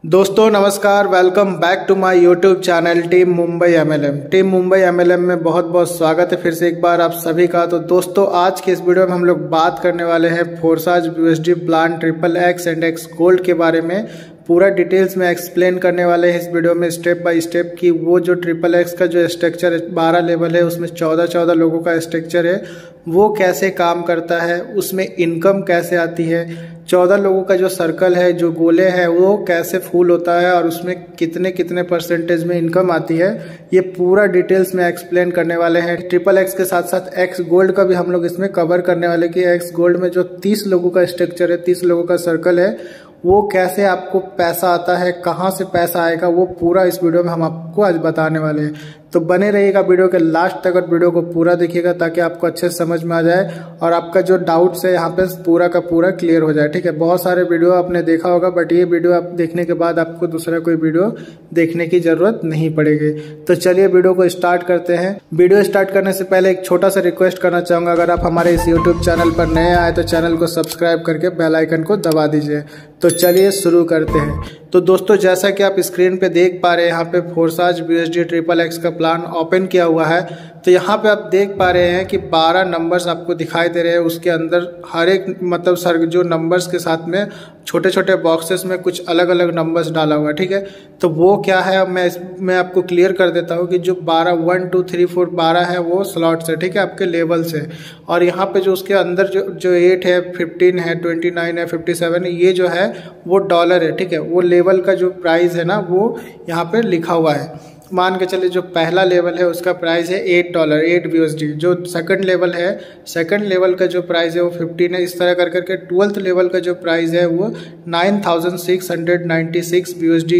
दोस्तों नमस्कार, welcome back to my YouTube channel team Mumbai MLM. Team Mumbai MLM में बहुत बहुत स्वागत है फिर से एक बार आप सभी का। तो दोस्तों आज के इस वीडियो में हम लोग बात करने वाले हैं Forsage USD plan XXX and X gold के बारे में। पूरा डिटेल्स में एक्सप्लेन करने वाले हैं इस वीडियो में स्टेप बाय स्टेप कि वो जो XXX का जो स्ट्रक्चर 12 लेवल है उसमें 14 लोगों का स्ट्रक्चर है वो कैसे काम करता है, उसमें इनकम कैसे आती है, 14 लोगों का जो सर्कल है जो गोले हैं वो कैसे फुल होता है और उसमें कितने कितने परसेंटेज में इनकम आती है, ये पूरा डिटेल्स में एक्सप्लेन करने वाले हैं। XXX के साथ साथ एक्स गोल्ड का भी हम लोग इसमें कवर करने वाले कि एक्स गोल्ड में जो 30 लोगों का स्ट्रक्चर है, 30 लोगों का सर्कल है, वो कैसे आपको पैसा आता है, कहाँ से पैसा आएगा, वो पूरा इस वीडियो में हम आपको आज बताने वाले हैं। तो बने रहिएगा वीडियो के लास्ट तक और वीडियो को पूरा देखिएगा ताकि आपको अच्छे से समझ में आ जाए और आपका जो डाउट्स है यहाँ पे पूरा का पूरा क्लियर हो जाए। ठीक है, बहुत सारे वीडियो आपने देखा होगा बट ये वीडियो आप देखने के बाद आपको दूसरा कोई वीडियो देखने की जरूरत नहीं पड़ेगी। तो चलिए वीडियो को स्टार्ट करते हैं। वीडियो स्टार्ट करने से पहले एक छोटा सा रिक्वेस्ट करना चाहूंगा, अगर आप हमारे इस यूट्यूब चैनल पर नए आए तो चैनल को सब्सक्राइब करके बेल आइकन को दबा दीजिए। तो चलिए शुरू करते हैं। तो दोस्तों जैसा कि आप स्क्रीन पे देख पा रहे हैं यहाँ पे फोर्साज यूएसडी XXX का प्लान ओपन किया हुआ है। तो यहाँ पे आप देख पा रहे हैं कि 12 नंबर्स आपको दिखाई दे रहे हैं। उसके अंदर हर एक मतलब जो नंबर्स के साथ में छोटे छोटे बॉक्सेस में कुछ अलग अलग नंबर्स डाला हुआ है। ठीक है, तो वो क्या है मैं आपको क्लियर कर देता हूँ कि जो 12 1 2 3 4 12 है वो स्लॉट्स है। ठीक है, आपके लेवल्स है। और यहाँ पे जो उसके अंदर जो 8 है, 15 है, 29 है, 57 है, ये जो है वो डॉलर है। ठीक है, वो लेवल का जो प्राइस है ना वो यहाँ पे लिखा हुआ है। मान के चलिए जो पहला लेवल है उसका प्राइस है $8 8 USD। जो सेकंड लेवल है, सेकंड लेवल का जो प्राइस है वो 15 है। इस तरह कर करके 12th लेवल का जो प्राइस है वो 9696 USD,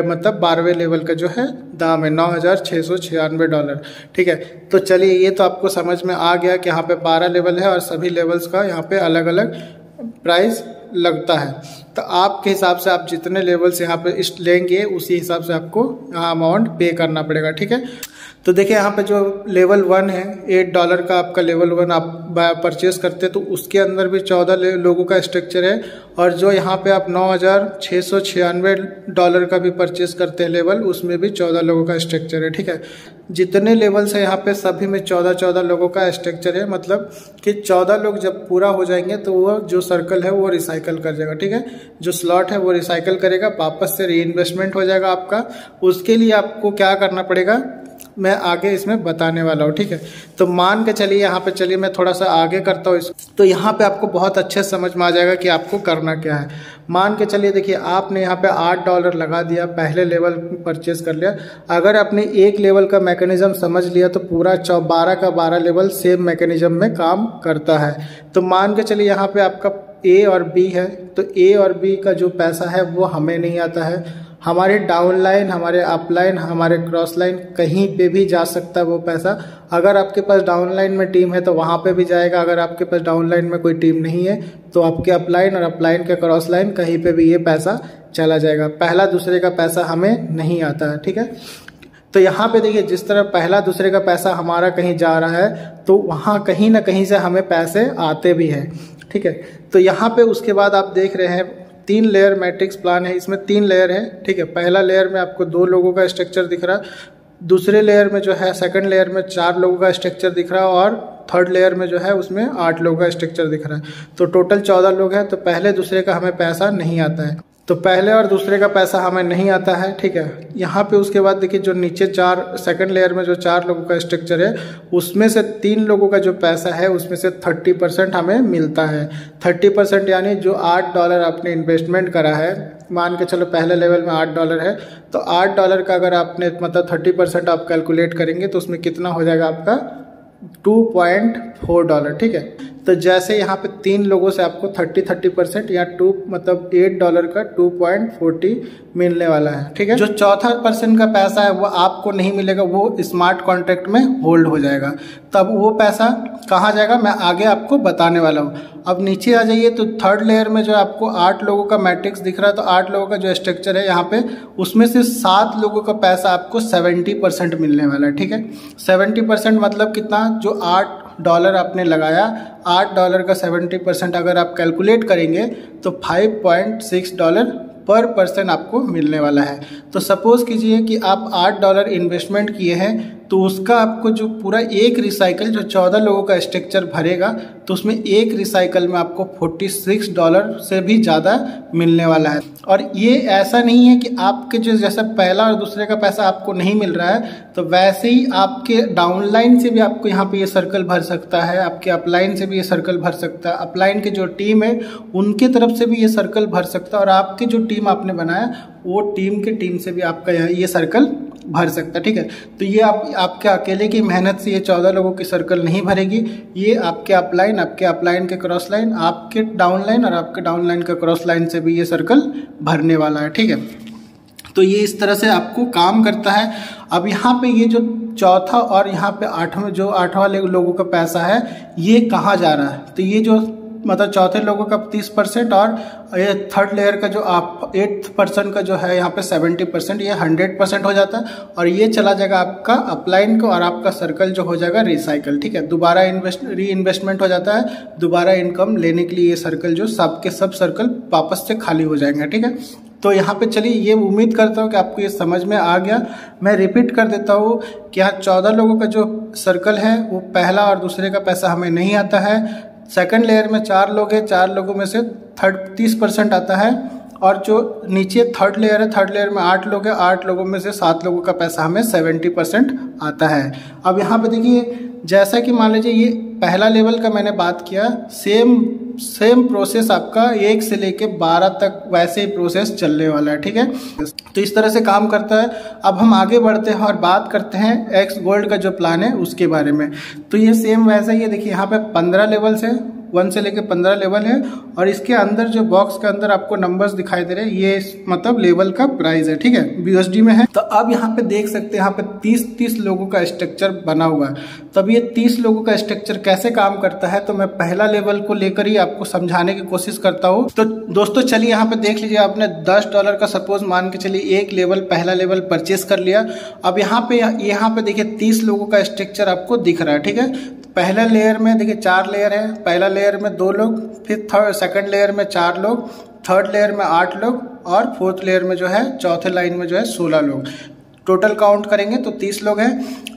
मतलब 12वें लेवल का जो है दाम है $9696। ठीक है, तो चलिए ये तो आपको समझ में आ गया कि यहाँ पे 12 लेवल है और सभी लेवल्स का यहाँ पे अलग अलग प्राइस लगता है। तो आपके हिसाब से आप जितने लेवल्स यहाँ पे लेंगे उसी हिसाब से आपको यहाँ अमाउंट पे करना पड़ेगा। ठीक है, तो देखिए यहाँ पे जो लेवल 1 है $8 का आपका लेवल 1 आप परचेस करते हैं तो उसके अंदर भी 14 लोगों का स्ट्रक्चर है। और जो यहाँ पे आप $9696 का भी परचेस करते हैं लेवल, उसमें भी 14 लोगों का स्ट्रक्चर है। ठीक है, जितने लेवल्स है यहाँ पे सभी में 14 लोगों का स्ट्रक्चर है। मतलब कि 14 लोग जब पूरा हो जाएंगे तो वो जो सर्कल है वो रिसाइकल कर जाएगा। ठीक है, जो स्लॉट है वो रिसाइकल करेगा, वापस से री इन्वेस्टमेंट हो जाएगा आपका। उसके लिए आपको क्या करना पड़ेगा मैं आगे इसमें बताने वाला हूँ। ठीक है, तो मान के चलिए यहाँ पे, चलिए मैं थोड़ा सा आगे करता हूँ इसको, तो यहाँ पे आपको बहुत अच्छे से समझ में आ जाएगा कि आपको करना क्या है। मान के चलिए देखिए आपने यहाँ पे $8 लगा दिया, पहले लेवल परचेस कर लिया। अगर आपने एक लेवल का मैकेनिज्म समझ लिया तो पूरा 12 का 12 लेवल सेम मैकेनिज्म में काम करता है। तो मान के चलिए यहाँ पे आपका A और B है, तो A और B का जो पैसा है वो हमें नहीं आता है। हमारे डाउन लाइन, हमारे अप लाइन, हमारे क्रॉस लाइन कहीं पे भी जा सकता है वो पैसा। अगर आपके पास डाउन लाइन में टीम है तो वहां पे भी जाएगा, अगर आपके पास डाउन लाइन में कोई टीम नहीं है तो आपके अप लाइन और अप लाइन के क्रॉस लाइन कहीं पे भी ये पैसा चला जाएगा। पहला दूसरे का पैसा हमें नहीं आता है। ठीक है, तो यहाँ पे देखिए जिस तरह पहला दूसरे का पैसा हमारा कहीं जा रहा है तो वहां कहीं ना कहीं से हमें पैसे आते भी हैं। ठीक है, तो यहाँ पे उसके बाद आप देख रहे हैं 3 लेयर मैट्रिक्स प्लान है, इसमें 3 लेयर है। ठीक है, पहला लेयर में आपको 2 लोगों का स्ट्रक्चर दिख रहा है, दूसरे लेयर में जो है सेकंड लेयर में 4 लोगों का स्ट्रक्चर दिख रहा है और थर्ड लेयर में जो है उसमें 8 लोगों का स्ट्रक्चर दिख रहा है। तो टोटल 14 लोग हैं। तो पहले दूसरे का हमें पैसा नहीं आता है, तो पहले और दूसरे का पैसा हमें नहीं आता है। ठीक है, यहाँ पे उसके बाद देखिए जो नीचे 4 सेकंड लेयर में जो 4 लोगों का स्ट्रक्चर है उसमें से 3 लोगों का जो पैसा है उसमें से 30% हमें मिलता है। 30% यानी जो $8 आपने इन्वेस्टमेंट करा है, मान के चलो पहले लेवल में $8 है तो $8 का अगर आपने मतलब 30% आप कैलकुलेट करेंगे तो उसमें कितना हो जाएगा आपका $2.4। ठीक है, तो जैसे यहाँ पे 3 लोगों से आपको 30% या मतलब $8 का 2.40 मिलने वाला है। ठीक है, जो चौथा % का पैसा है वो आपको नहीं मिलेगा, वो स्मार्ट कॉन्ट्रैक्ट में होल्ड हो जाएगा। तब वो पैसा कहाँ जाएगा मैं आगे आपको बताने वाला हूँ। अब नीचे आ जाइए तो थर्ड लेयर में जो आपको 8 लोगों का मैट्रिक्स दिख रहा है, तो 8 लोगों का जो स्ट्रक्चर है यहाँ पे उसमें से 7 लोगों का पैसा आपको 70% मिलने वाला है। ठीक है, 70% मतलब कितना, जो $8 आपने लगाया, $8 का 70% अगर आप कैलकुलेट करेंगे तो $5.6 पर पर्सन आपको मिलने वाला है। तो सपोज कीजिए कि आप $8 इन्वेस्टमेंट किए हैं, तो उसका आपको जो पूरा एक रिसाइकल जो 14 लोगों का स्ट्रक्चर भरेगा, तो उसमें एक रिसाइकल में आपको $46 से भी ज़्यादा मिलने वाला है। और ये ऐसा नहीं है कि आपके जो जैसा पहला और दूसरे का पैसा आपको नहीं मिल रहा है, तो वैसे ही आपके डाउनलाइन से भी आपको यहाँ पे ये सर्कल भर सकता है, आपके अपलाइन से भी ये सर्कल भर सकता है, अपलाइन की जो टीम है उनके तरफ से भी ये सर्कल भर सकता है, और आपकी जो टीम आपने बनाया वो टीम के टीम से भी आपका ये सर्कल भर सकता है। ठीक है, तो ये आपके अकेले की मेहनत से ये 14 लोगों की सर्कल नहीं भरेगी, ये आपके अपलाइन के क्रॉस लाइन, आपके डाउनलाइन और आपके डाउनलाइन के क्रॉस लाइन से भी ये सर्कल भरने वाला है। ठीक है, तो ये इस तरह से आपको काम करता है। अब यहाँ पे ये जो चौथा और यहाँ पे आठवां लोगों का पैसा है, ये कहाँ जा रहा है? तो ये जो मतलब चौथे लोगों का 30% और ये थर्ड लेयर का जो 8% का जो है यहाँ पे 70%, ये 100% हो जाता है, और ये चला जाएगा आपका अपलाइन को, और आपका सर्कल जो हो जाएगा रिसाइकल। ठीक है, दोबारा री इन्वेस्टमेंट हो जाता है, दोबारा इनकम लेने के लिए ये सर्कल जो सबके सब सर्कल वापस से खाली हो जाएंगे। ठीक है, तो यहाँ पे चलिए, ये उम्मीद करता हूँ कि आपको ये समझ में आ गया। मैं रिपीट कर देता हूँ कि यहाँ 14 लोगों का जो सर्कल है वो पहला और दूसरे का पैसा हमें नहीं आता है। सेकंड लेयर में 4 लोग हैं, 4 लोगों में से 30% आता है, और जो नीचे थर्ड लेयर है, थर्ड लेयर में 8 लोग हैं, 8 लोगों में से 7 लोगों का पैसा हमें 70% आता है। अब यहाँ पे देखिए, जैसा कि मान लीजिए ये पहला लेवल का मैंने बात किया, सेम प्रोसेस आपका 1 से लेके 12 तक वैसे ही प्रोसेस चलने वाला है। ठीक है, तो इस तरह से काम करता है। अब हम आगे बढ़ते हैं और बात करते हैं एक्स गोल्ड का जो प्लान है उसके बारे में। तो ये सेम वैसा ही है। देखिए यहाँ पे 15 लेवल्स है, 1 से लेके 15 लेवल है, और इसके अंदर जो बॉक्स के अंदर आपको नंबर्स दिखाई दे रहे हैं, ये मतलब लेवल का प्राइस है। ठीक है, BUSD में है। तो अब यहाँ पे देख सकते हैं, यहाँ पे 30 लोगों का स्ट्रक्चर बना हुआ है। तब ये 30 लोगों का स्ट्रक्चर कैसे काम करता है, तो मैं पहला लेवल को लेकर ही आपको समझाने की कोशिश करता हूँ। तो दोस्तों चलिए, यहाँ पे देख लीजिए, आपने $10 का सपोज मान के चलिए एक लेवल, पहला लेवल परचेस कर लिया। अब यहाँ पे देखिए 30 लोगों का स्ट्रक्चर आपको दिख रहा है। ठीक है, पहला लेयर में देखिए 4 लेयर है, पहला लेयर में 2 लोग, फिर सेकंड लेयर में 4 लोग, थर्ड लेयर में 8 लोग, और फोर्थ लेयर में जो है चौथे लाइन में जो है 16 लोग। टोटल काउंट करेंगे तो 30 लोग हैं।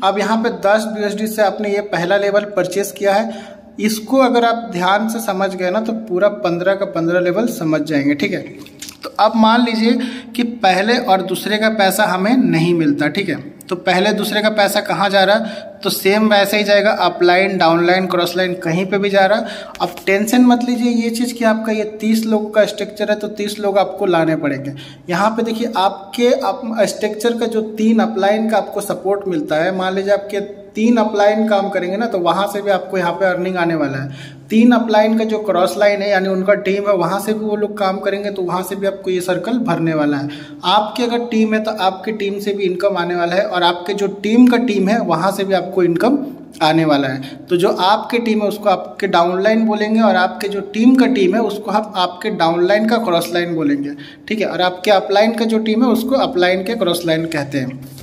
अब यहाँ पे 10 BUSD से आपने ये पहला लेवल परचेस किया है। इसको अगर आप ध्यान से समझ गए ना, तो पूरा 15 का 15 लेवल समझ जाएंगे। ठीक है, तो अब मान लीजिए कि पहले और दूसरे का पैसा हमें नहीं मिलता। ठीक है, तो पहले दूसरे का पैसा कहाँ जा रहा, तो सेम वैसे ही जाएगा, अपलाइन, डाउनलाइन, क्रॉस लाइन, कहीं पे भी जा रहा। अब टेंशन मत लीजिए ये चीज़ कि आपका ये 30 लोगों का स्ट्रक्चर है, तो 30 लोग आपको लाने पड़ेंगे। यहाँ पे देखिए, आपके स्ट्रक्चर का जो 3 अपलाइन का आपको सपोर्ट मिलता है, मान लीजिए आपके 3 अपलाइन काम करेंगे ना, तो वहाँ से भी आपको यहाँ पे अर्निंग आने वाला है। 3 अपलाइन का जो क्रॉस लाइन है, यानी उनका टीम है, वहाँ से भी वो लोग काम करेंगे, तो वहाँ से भी आपको ये सर्कल भरने वाला है। आपकी अगर टीम है तो आपकी टीम से भी इनकम आने वाला है, और आपके जो टीम का टीम है वहाँ से भी आपको इनकम आने वाला है। तो जो आपके टीम है उसको आपके डाउनलाइन बोलेंगे, और आपके जो टीम का टीम है उसको हम आपके डाउनलाइन का क्रॉस लाइन बोलेंगे। ठीक है, और आपके अपलाइन का जो टीम है उसको अपलाइन के क्रॉस लाइन कहते हैं।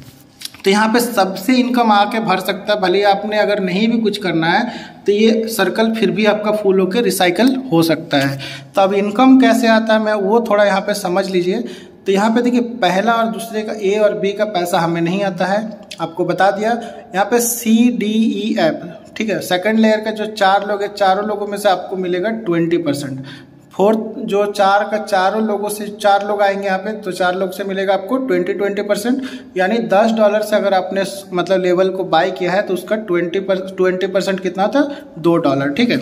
तो यहाँ पे सबसे इनकम आके भर सकता है, भले आपने अगर नहीं भी कुछ करना है तो ये सर्कल फिर भी आपका फुल होकर रिसाइकल हो सकता है। तो अब इनकम कैसे आता है, मैं वो थोड़ा यहाँ पे समझ लीजिए। तो यहाँ पे देखिए, पहला और दूसरे का A और B का पैसा हमें नहीं आता है, आपको बता दिया। यहाँ पे CDEF, ठीक है, सेकंड लेयर का जो 4 लोग है, चारों लोगों में से आपको मिलेगा 20%। फोर्थ जो 4 का चारों लोगों से 4 लोग आएंगे यहाँ पे, तो 4 लोग से मिलेगा आपको 20% यानी $10 से अगर आपने मतलब लेवल को बाय किया है तो उसका 20% कितना था, $2। ठीक है,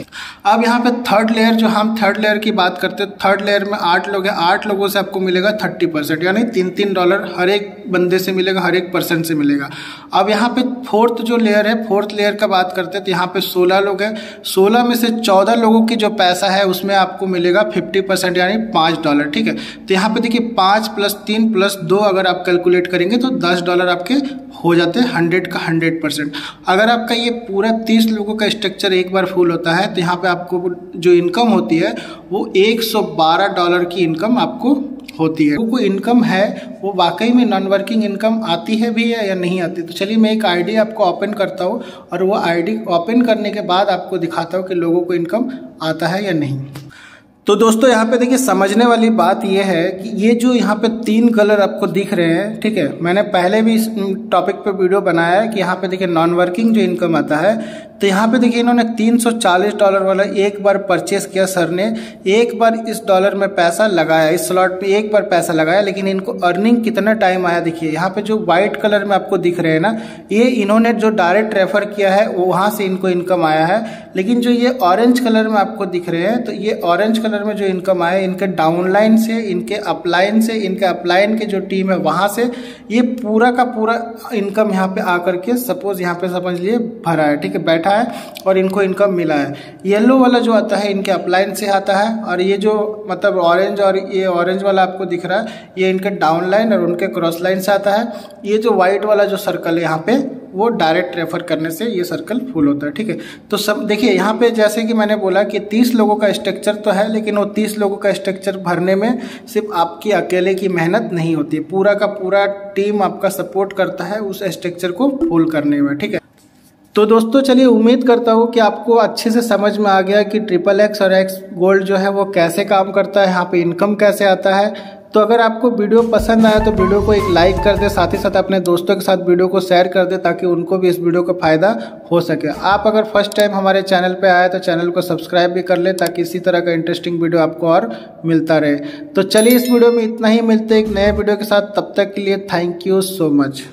अब यहाँ पे थर्ड लेयर, जो हम थर्ड लेयर की बात करते हैं, थर्ड लेयर में 8 लोग हैं, 8 लोगों से आपको मिलेगा 30% यानी $3 हर एक बंदे से मिलेगा, हर एक पर्सन से मिलेगा। अब यहाँ पे फोर्थ जो लेयर है, फोर्थ लेयर का बात करते हैं, तो यहाँ पे 16 लोग हैं, 16 में से 14 लोगों की जो पैसा है उसमें आपको मिलेगा 50% यानी $5। ठीक है, तो यहाँ पे देखिए 5 + 3 + 2 अगर आप कैलकुलेट करेंगे तो $10 आपके हो जाते हैं 100 का 100%। अगर आपका ये पूरा 30 लोगों का स्ट्रक्चर एक बार फुल होता है तो यहाँ पे आपको जो इनकम होती है वो $112 की इनकम आपको होती है। वो इनकम है वो वाकई में नॉन वर्किंग इनकम आती है भी है या नहीं आती। तो चलिए मैं एक आईडी आपको ओपन करता हूँ और वो आईडी ओपन करने के बाद आपको दिखाता हूँ कि लोगों को इनकम आता है या नहीं। तो दोस्तों यहाँ पे देखिए समझने वाली बात यह है कि ये जो यहाँ पे 3 कलर आपको दिख रहे हैं, ठीक है, मैंने पहले भी इस टॉपिक पे वीडियो बनाया है कि यहाँ पे देखिए नॉन वर्किंग जो इनकम आता है, तो यहाँ पे देखिए इन्होंने $340 वाला एक बार परचेस किया सर ने, एक बार इस डॉलर में पैसा लगाया, इस स्लॉट पे एक बार पैसा लगाया, लेकिन इनको अर्निंग कितना टाइम आया देखिए यहाँ पे जो व्हाइट कलर में आपको दिख रहे हैं ना, ये इन्होंने जो डायरेक्ट रेफर किया है वहां से इनको इनकम आया है। लेकिन जो ये ऑरेंज कलर में आपको दिख रहे हैं, तो ये ऑरेंज कलर में जो इनकम आया इनके डाउनलाइन से, इनके अपलाइन से, इनके अपलाइन के जो टीम है वहां से, ये पूरा का पूरा इनकम यहाँ पे आकर के सपोज यहाँ पे समझ लिए भरा है, ठीक है, बैठा है और इनको इनकम मिला है। येलो वाला जो आता है इनके अपलाइन से आता है, और ये जो मतलब ऑरेंज और ये ऑरेंज वाला आपको दिख रहा है ये इनके डाउनलाइन और उनके क्रॉस लाइन से आता है। ये जो व्हाइट वाला जो सर्कल है यहाँ पे वो डायरेक्ट रेफर करने से ये सर्कल फुल होता है, ठीक है। तो सब देखिए यहाँ पे जैसे कि मैंने बोला कि 30 लोगों का स्ट्रक्चर तो है, लेकिन वो 30 लोगों का स्ट्रक्चर भरने में सिर्फ आपकी अकेले की मेहनत नहीं होती, पूरा का पूरा टीम आपका सपोर्ट करता है उस स्ट्रक्चर को फुल करने में, ठीक है। तो दोस्तों चलिए उम्मीद करता हूँ कि आपको अच्छे से समझ में आ गया कि XXX और X गोल्ड जो है वो कैसे काम करता है, यहाँ पे इनकम कैसे आता है। तो अगर आपको वीडियो पसंद आया तो वीडियो को एक लाइक कर दे, साथ ही साथ अपने दोस्तों के साथ वीडियो को शेयर कर दे ताकि उनको भी इस वीडियो का फायदा हो सके। आप अगर फर्स्ट टाइम हमारे चैनल पे आए तो चैनल को सब्सक्राइब भी कर ले ताकि इसी तरह का इंटरेस्टिंग वीडियो आपको और मिलता रहे। तो चलिए इस वीडियो में इतना ही, मिलते एक नए वीडियो के साथ, तब तक के लिए थैंक यू सो मच।